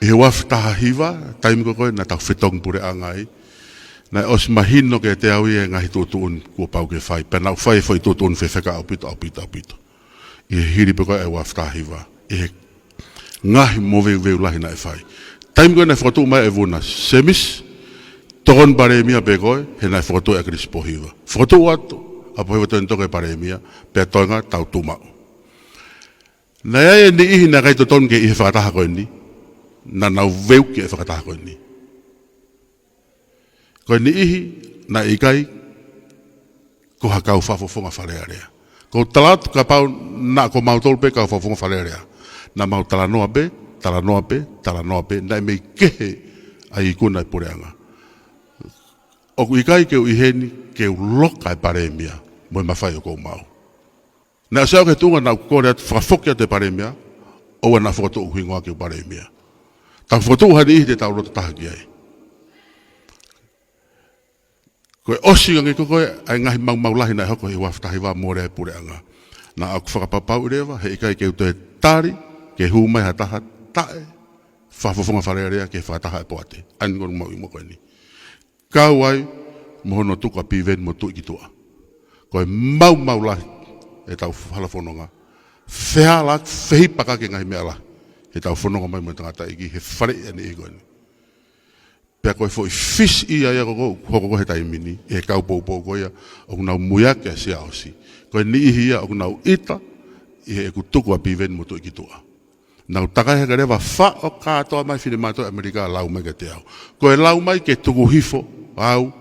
E waf taha hiva, taim ko koe na tau whetong pure angai. Na os mahino ke te au e ngahi tūtuun kua pau ke whai. Pena whai whai tūtuun whewheka au pito. I he hiri pe koe e waf taha hiva. I he ngahi mo veu lahi na e whai. Taim koe na whakatu mai e vuna semis, toron paremia pe koe, he na whakatu e kris pohiva. Whakatu watu, apo hewa tōn toke paremia, pe toinga tau tūmau. Na e ni ihi na kai tōton ke i he whakataha koe ni, na nau veu ke e whakataha koe ni. Koe ni ihi na ikai ko hakau whafofonga wharearea. Ko talatu ka pau na ko mautolpe ka whafofonga wharearea. Na mau talanoa pe, na mei kehe ai ikuna i pureanga. Oku ikai ke u iheni ke u loka e paremia mo i mawhai o kou mau. Na sao ke tunga na kore atu whafokia te paremia, o na whakatu uhingoa ke u paremia. Tau whakatu uhani ihi te tau roto tahaki ai. Koe osi gangi koe ai ngahi mau lahi na hoko i waftahi wā mōre e pureanga. Na aku whakapapau rewa, he ikai ke utoe tāri, ke hūmai ha taha tae, whafofonga wharearea ke whataha e poate. Ani ngonu mau i moko ni. Kau ai, mohono tuka piven mo tu ikitua. Koe mau lahi, e tau halafononga. Whehalak, whehipaka ke ngahi mea lahi. He tau whanonga mai mo tangata iki, he whare ani i koe ni. Pea koe fo i fis i aia hoko he taimini, e kau pou koea, o kunau muiake a se aosi. Koe ni ihi ia o kunau ita, i he ku tuku a piven mo tu ikitua. Nau takai heka rewa wha o kātoa mai whine mātou Amerika lau mai ke te au. Koe lau mai ke tuku hifo, au,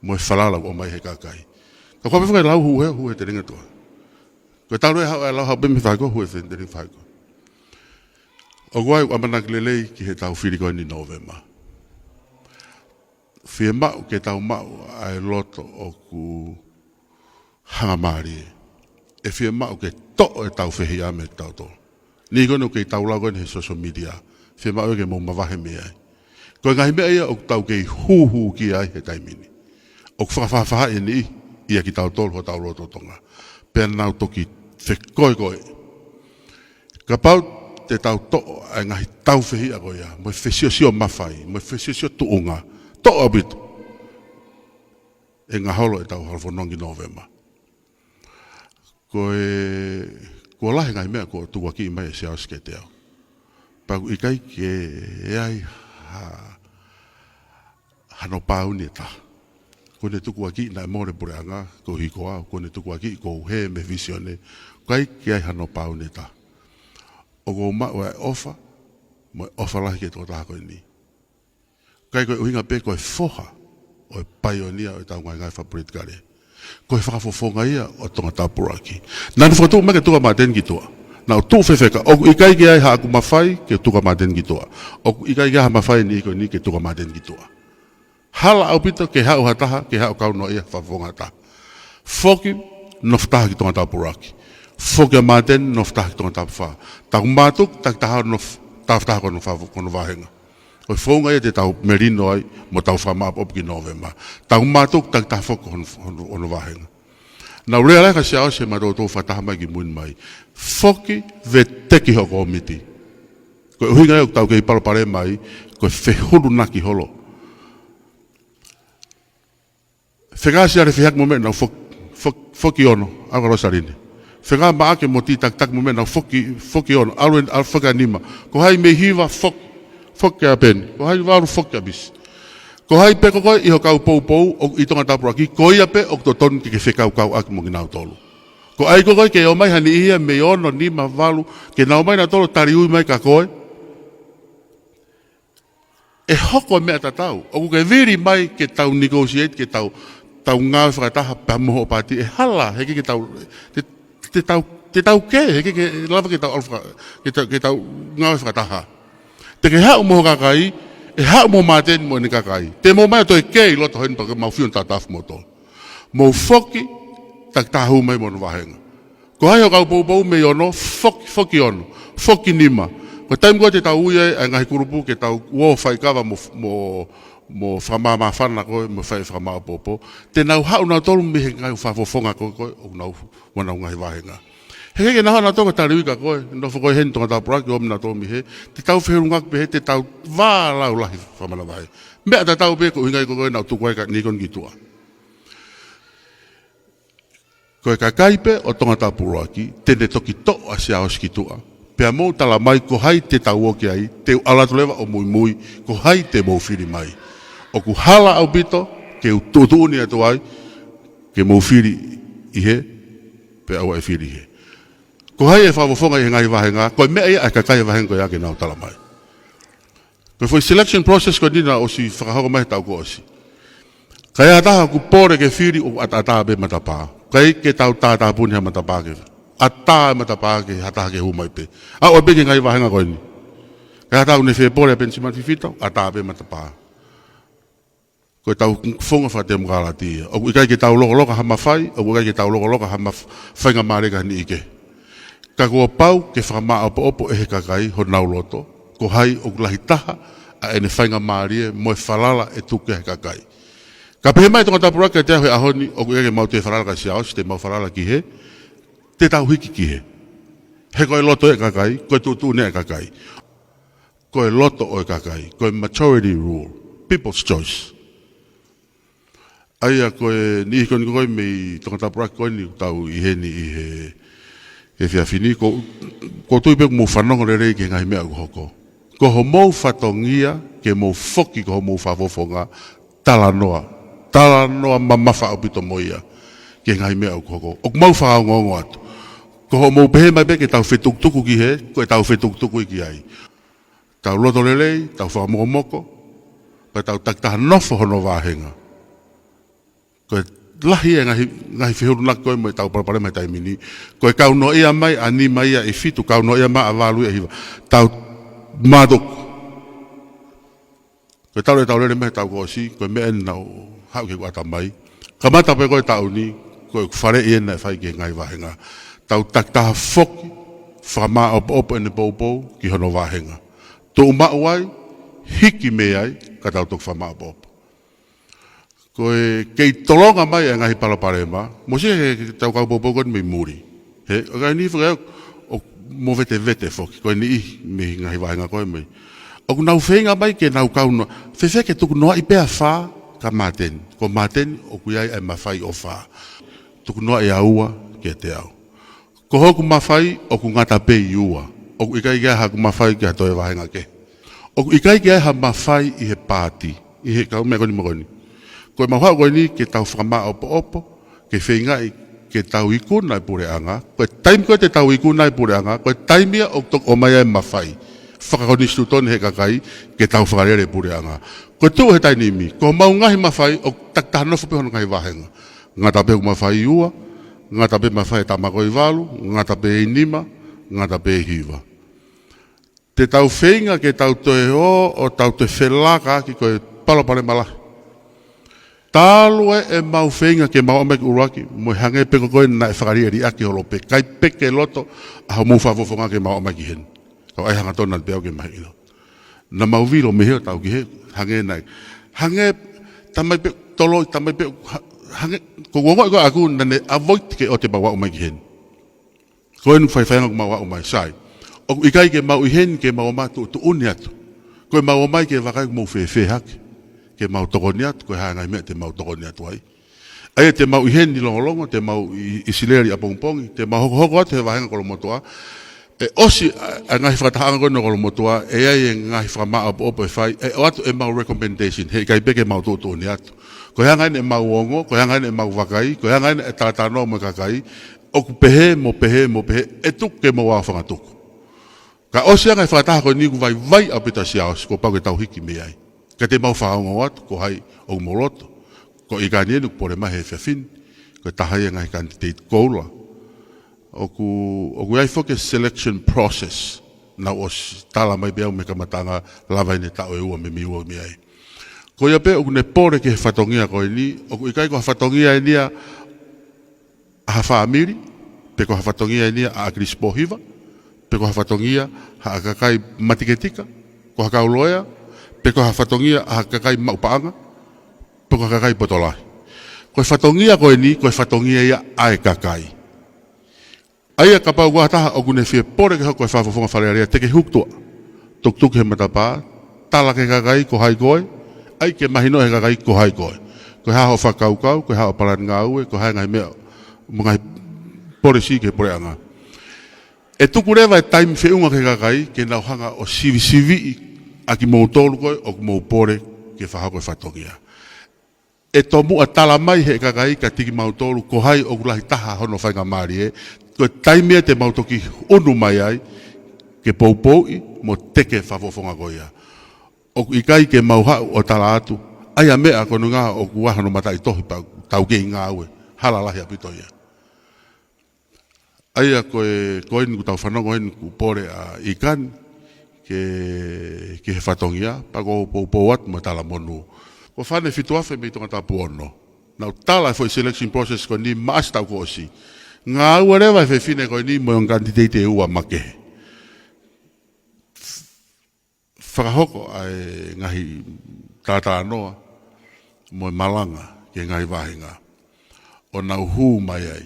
mo e whalala o mai he kakai. Ka koe whunga lau hu te ringa toa. Koe tau rei hau e lau hau bimi whaiko, hu e te ringa whaiko. O guai o amanak lelei ki he tau whiri koe ni November. Whie mau ke tau mau ai loto o ku hangamari. E whie mau ke to e tau whehi ame tau to. Ni kono ke tau lau koe he social media. Whie mau e ke mō mawahe me ai. Koe ngahi mea ia o tau ke hu ki ai he taimini. O ku whakawhaha e ni ia ki tau tolu ho tau loto tonga. Pea nau toki whekoe. Ka pau te tau to ai ngahi tau whehi a koe ia. Mo e whesio mawhai, mo e whesio tuunga. To abitu. E ngā holo e tau halwhanongi November. Ko lahi ngai mea ko tuwa ki mai e se auske te au. Paku i kai ke e ai hano pauni e ta. Ko ne tuku aki na e more pureanga, ko hiko au. Ko ne tuku aki ko he me visione. Kai ke ai hano pauni e ta. O ko mau e ofa, mo e ofa lahi ke tō tāko ni. Kai koe uhinga pe koe foha o e paionia o e tau ngai whapurit kare. Koe whakafofonga ia o tonga tapuraki. Nani whakatu mai ke tuka maten ki toa. Nau tu whewheka, o ikai ke ai ha aku mawhai ke tuka maten ki toa. O ikai ke ha mawhai ni koe ni ke tuka maten ki toa. Hala au pito ke hau hataha, ke hau kauno ia whafonga taha. Foki noftaha ki tonga tapuraki. Foki a maten noftaha ki tonga tapuwha. Taku matuk, tak taha noftaha kono wahenga. O whaunga ia te tau merino ai, mo tau whamap op ki November. Tau mātuk tak tawhoko ono wahenga. Nau rea lai ka se au se mato tō whataha mai ki mun mai. Whoki ve teki hoko o miti. Koe uhinga e tau kei palopare mai, koe whehuru naki holo. Whekasi are whihak mo mena whoki ono, awa rosarine. Whekā maake mo ti tak mo mena whoki ono, aluen al whakanima. Ko hai me hiwa whoki a pen, ko hai waru whoki a bis. Ko hai pe koe iho kau pou o i tonga tapuraki, ko ia pe o to ton ki ke whekau kau aki mo ki nau tolu. Ko ai koe ke o mai hani ia me ono ni ma walu, ke nau mai na tolo tari ui mai ka koe. E hoko mea tatau, o ke viri mai ke tau negotiate, ke tau ngā whakataha pa moho pati, e hala, heke ke tau, te tau ke, heke ke lava ke tau ngā whakataha. Te ke hau moho kakai, e hau mo maten mo ni kakai. Te mo mai to e kei loto hen pa ke mau whiun tataf mo to. Mo whoki, tak tahu mai mo wahenga. Ko hai o kau pou me ono, whoki ono, whoki nima. Ko taim koe te tau uia e ngahi kurupu ke tau uo whaikawa mo whamama whana koe, mo whai whamama popo. Te nau hau nau tolu mihe ngai whafofonga koe, o nau ngahi wahenga. He ke na hana tonga tari wika koe, no whakoi hen tonga tau praki o mina tōmi he, te tau whirungak pe he, te tau wālau lahi whamana vai. Mea ta tau pe ko ingai koe nau tuku ai ka nikon ki tua. Koe ka kaipe o tonga tau praki, tene toki to a se aos ki tua. Pea mou tala mai ko hai te tau oki ai, te alatu lewa o mui mui, ko hai te mou whiri mai. O ku hala au bito, ke u tutuuni atu ai, ke mou whiri i he, pe au ai whiri he. Ko hai e whawafonga i ngai wahenga, koe mea ia e kakai wahenga koe ake nau tala mai. Koe foi selection process koe nina o si whakahoko mai tau ko osi. Kai a taha ku pore ke whiri o atataa be matapā. Kai ke tau tātā puni ha matapā ke. Ataa matapā ke hataha ke humai pe. A o beke ngai wahenga koe ni. Kai a tau ne whee pore a pensi matifitau, ataa be matapā. Koe tau whonga wha te mga tia. O ikai ke tau loko loka hama whai, o ikai ke tau loko loka hama whainga mareka ni ike. Ka kua pau ke whakama opo opo e he kakai ho nau loto, ko hai o lahi taha a ene whainga marie moe whalala e tuke he kakai. Ka pehe mai tonga tapuraka e te ahu e ahoni o kueke mau te whalala ka siaos, te mau whalala ki he, te tau hiki ki he. He koe loto e kakai, koe tutune e kakai. Koe loto o e kakai, koe majority rule, people's choice. Aia koe ni ikoni koe mei tonga tapuraka koe ni tau i he ni i he e fia fini ko tui pe mo whanonga le rei ke ngai mea hoko. Ko ho mou whatongia ke mou foki ko ho mou whafofonga tala noa mamafa au pito moia ke ngai mea hoko. O mau whaongongo atu. Ko ho mou pehe mai pe ke tau whetuktuku ki he, ko e tau whetuktuku i ki ai. Tau loto le rei, tau whakamoko, ko e tau taktaha nofo hono wāhenga. Ko e lahi e ngahi whihuru nak koe mo e tau parapare mai taimini. Koe kau no ia mai, ani mai ia e fitu, kau no ia mai a walu e hiwa. Tau madok. Koe tau le mai tau kosi, koe mea nau hau ke kuata mai. Kamata pe koe tau ni, koe whare i ena e whai ke ngai wahenga. Tau taktaha foki, whama opo ene poupou ki hono wahenga. Tō umau ai, hiki me ai, ka tau tok whama opo. Koe kei tolonga mai e ngahi palaparema, mo si he tau kau popo koe mei muri. He, o kai ni whakau, o mo vete foki, koe ni i me ngahi wahenga koe mei. O nau whenga mai ke nau kau no, whewhe ke tuku noa i pēa whā ka māteni. Ko māteni o kuiai ai mawhai o whā. Tuku noa i aua ke te au. Ko hoku mawhai o ku ngata pe i ua. O ku ikai kia ha ku mawhai ki ha toe wahenga ke. O ku ikai kia ha mawhai i he pāti. I he kau mea koni makoni. Koe mahua koe ni ke tau whakama opo, ke whengai ke tau ikuna i pureanga, koe taim koe te tau ikuna i pureanga, koe taimia o tok o mai e mawhai. Whakakonistu toni he kakai ke tau whakarere pureanga. Koe tu he tainimi, ko mau ngahi mawhai o taktaha nofo pe hono ngai wahenga. Ngata pe mawhai iua, ngata pe mawhai tamako i walu, ngata pe i nima, ngata pe i hiva. Te tau whenga ke tau toe o tau te whelaka ki koe palopare malahi. Tālua e mau whenga ke mau ame ki uraki, mo hange peko koe na e whakari eri aki holo pe, kai peke loto, a hau mou whafofonga ke mau ame ki hen. Kau ai hanga tona le peo ke mahi ino. Na mau viro me heo tau ki he, hange nai. Hange, tamai pe, tolo, tamai pe, hange, ko wongoi koe aku nane avoid ke o te mau ame ki hen. Koe nu whaiwhainga ku mau ame sai. O ikai ke mau i hen ke mau ame tu uni atu. Koe mau ame ke wakai ku mau whewhe hake. Ke mau tokoni atu, koe hangai mea te mau tokoni atu ai. Aia te mau iheni longolongo, te mau isileri a pongpongi, te mau hoko atu he wahenga kolomotoa. E osi a ngahi whakatahanga koe no kolomotoa, e ai e ngahi whakamaa opo e whai, e o atu e mau recommendation, he kai peke mau tūtūni atu. Koe hangai ne mau ongo, koe hangai ne mau wakai, koe hangai ne e tātānoa mo kakai, oku pehe, e tuku ke mau wā whangatuku. Ka osi a ngahi whakataha koe niku vai a pita siaos, ko pau ke tau hiki me ai. Ka te mau whaongo atu, ko hai o moroto, ko i gani enu pore mahe e whiawhin, ko tahai ngai candidate koula. O ku ai whoke selection process, na os tala mai beau me kamatanga lava ine tau e ua me mi ua mi ai. Ko ia pe o ne pore ke whatongia ko ni, o ku ikai ko whatongia e nia a whaamiri, pe ko whatongia e nia a agrispo hiva, pe ko whatongia a kakai matiketika, ko hakauloea, pe ko whatongia a kakai maupaanga, pe ko kakai potolahi. Ko whatongia koe ni, ko whatongia ia ae kakai. Aia ka pau wataha o kune fie pore ke hoko e whafafonga wharearea te ke huktua. Tuk he matapā, tala ke kakai ko hai koe, ai ke mahino he kakai ko hai koe. Ko haho whakaukau, ko haho paran ngā ue, ko hai ngai mea, mga pore si ke pore anga. E tuku rewa e taimi whiunga ke kakai, ke nau hanga o sivi a ki mou tolu koe, o mou pore ke whahako e whatongia. E tomu a tala mai he kakai, ka tiki mau tolu, ko hai o kulahi taha hono whainga maari e, ko taimea te mautoki unu mai ai, ke poupoi, mo teke whafofonga koia. O ikai ke mauha o tala atu, aia mea kono ngā o kuahano matai tohi pau, tau kei ngā ue, halalahi apitoia. Aia koe niku tau whanongo niku pore a ikan, ke he whatongia, pako poupou atu mo tala monu. Ko whane fitu afe me tonga tapu ono. Nau tala foi selection process ko ni maas tau ko osi. Ngā ua rewa e whiwhine koe ni mo yung kandidate e ua makehe. Whakahoko ai ngahi tātā noa mo malanga ke ngahi wahinga. O nau hū mai ai.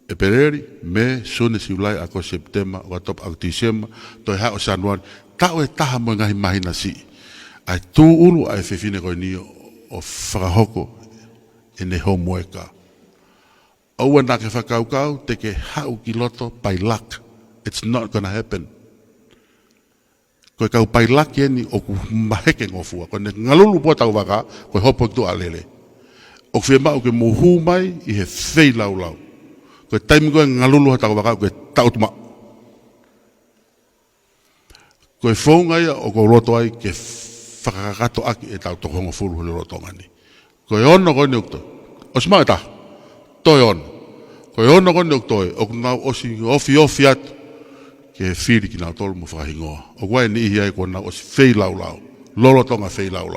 E pereri, me, sune siulai ako September, o top au December, toi ha o Januari, tau e taha mo ngahi mahina si. Ai tū ulu ai whiwhine koe ni o whakahoko e ne homoeka. Aua nā ke whakaukau, te ke hau ki loto by luck. It's not gonna happen. Koe kau by luck ni o ku maheke ngofua. Koe ne ngalulu po tau waka, koe hopo tu alele. O whia mau ke mohu mai, i he whei lau. Koe taimi koe ngalulu ha tau waka, koe tau tuma. Koe whaungai o ko loto ai, ke whakakato aki e tau tokongo furu hule loto ngani. Koe ono koe ni ukto. O smau e taha. Toi ono. Koe ono kone o toi, o kunau osi ofi atu, ke whiri ki nau tolu mo whahingoa. O kwai ni ihi ai kona osi whei lau. Lolo tonga whei lau.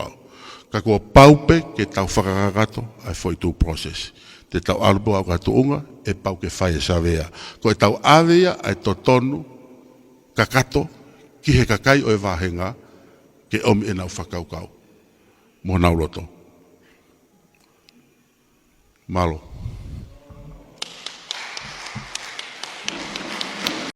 Ka kua paupe ke tau whakakakato, ai foi tu process. Te tau alupo au kato unga, e pau ke whai e savea. Ko e tau awea, ai to tonu, kakato, ki he kakai o e wahenga, ke omi e nau whakaukau. Mo nau loto. Malo.